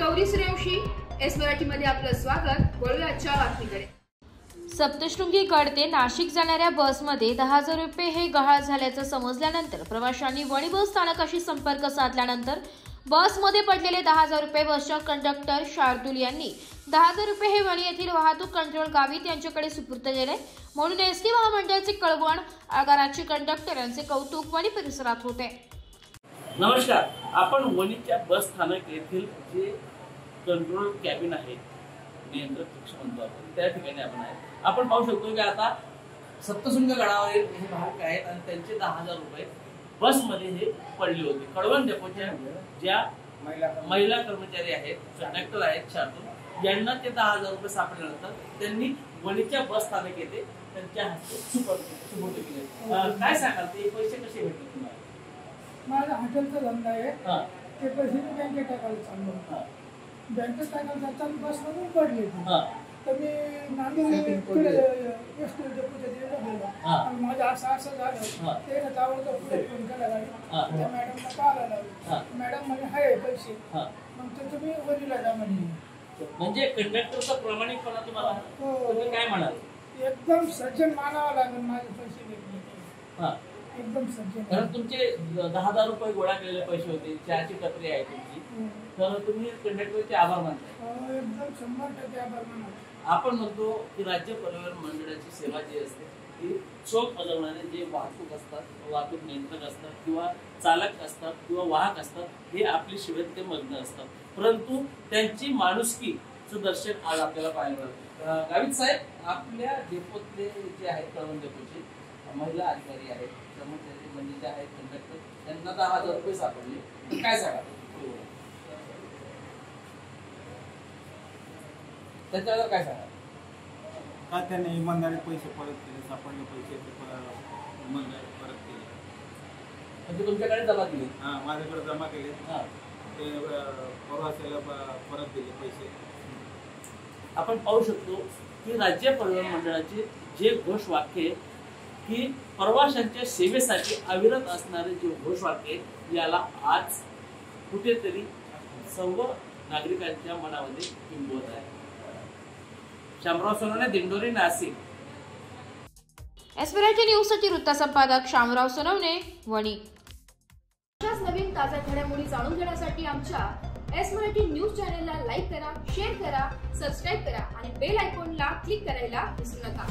Gauri Suryavanshi, S मराठीमध्ये आपलं स्वागत। वळूया आजच्या बातमीकडे। सप्तशृंगी गड ते नाशिक जाणाऱ्या बसमध्ये 10,000 रुपये हे गहाळ झाल्याचं समजल्यानंतर प्रवाशांनी वणी बस स्थानकाशी संपर्क साधल्यानंतर बसमध्ये पडलेले 10,000 रुपये बसच्या कंडक्टर शार्दुल यांनी 10,000 रुपये हे वणी येथील वाहतूक कंट्रोल गावित यांच्याकडे सुपूर्द केले। म्हणून एसटी महामंडळाचे कळवण आगाराचे कंडक्टर यांचे कौतुक वणी परिसरात होते। नमस्कार, आपण वणीच्या बस स्थानक येथील जे कंट्रोल कॅबिन आहे, नियंत्रक कक्ष म्हणतो आपण, त्या ठिकाणी आपण पाहू शकतो की आता सप्तशृंग गडावरील हे भाग आहेत आणि त्यांचे 10,000 रुपये बसमध्ये हे पडले होते। कळवण डेपोच्या ज्या महिला कर्मचारी आहेत, कंडक्टर आहेत शार्दुल यांना ते 10,000 रुपये सापडल्यानंतर त्यांनी वणीच्या बस स्थानक येथे त्यांच्या हस्ते सुपूर्द केले। काय सांगाल, ते पैसे कसे भेटले तुम्हाला? माझा हॉटेलचा धंदा आहे, ते पैसे मी बँकेत टाकायला चाललो। बँकेत टाकायला जाताना बसमधून पडले, तर मी नांदेड डेपोच्या तिकडे गेलो आणि माझं असं झालं। ते ताबडतोब पुढे फोन केला गाडी, त्या मॅडमला कॉल आला, मॅडम म्हणे हाय पैसे, मग ते तुम्ही वणीला जा म्हणे। म्हणजे कंडक्टरचा प्रामाणिकपणा तुम्हाला, तुम्ही काय म्हणाल? एकदम सज्जन मानावं लागेल, माझे पैसे भेटले एकदम सज्जन। कारण तुमचे 10,000 रुपये गोळा केलेले पैसे होते, चहाची टपरी आहे तुमची, तर तुम्ही कंडक्टरचे आभार मानताय? एकदम 100% आभार मानतो। आपण म्हणतो की राज्य परिवहन मंडळाची सेवा जी असते ती चोख बजावणारे जे वाहतूक असतात, वाहतूक नियंत्रक असतात किंवा चालक असतात किंवा वाहक असतात, हे आपली सेवेत मग्न असतात, परंतु त्यांची माणुसकीचं दर्शन आज आपल्याला पाहायला मिळतं। गावित साहेब, आपल्या डेपोतले जे आहेत, कळवण डेपोचे महिला अधिकारी आहेत, कर्मचारी म्हणजे जे आहेत कंडक्टर, त्यांना 10,000 रुपये सापडले, काय सांगा त्याच्यावर? काय सांगा का त्याने इमानदारी पैसे परत केले, सापडले पैसे इमानदारी परत केले, म्हणजे तुमच्याकडे जमा केले? माझ्याकडे जमा केले, ते प्रवासाला परत दिले पैसे। आपण पाहू शकतो की राज्य परिवहन मंडळाचे जे घोषवाक्य की प्रवाशांच्या सेवेसाठी अविरत असणारे जे घोषवाक्य, याला आज कुठेतरी सर्व नागरिकांच्या मनामध्ये बिंबवत आहे। शामराव सोनवणे, दिंडोरी, नाशिक। एस मराठी न्यूज साठी वृत्त संपादक शामराव सोनवणे, वणी। अशाच नवीन ताज्या घडामोडी जाणून घेण्यासाठी आमच्या एस मराठी न्यूज चॅनलला लाईक करा, शेअर करा, सबस्क्राईब करा आणि बेल आयकॉनला क्लिक करायला विसरू नका।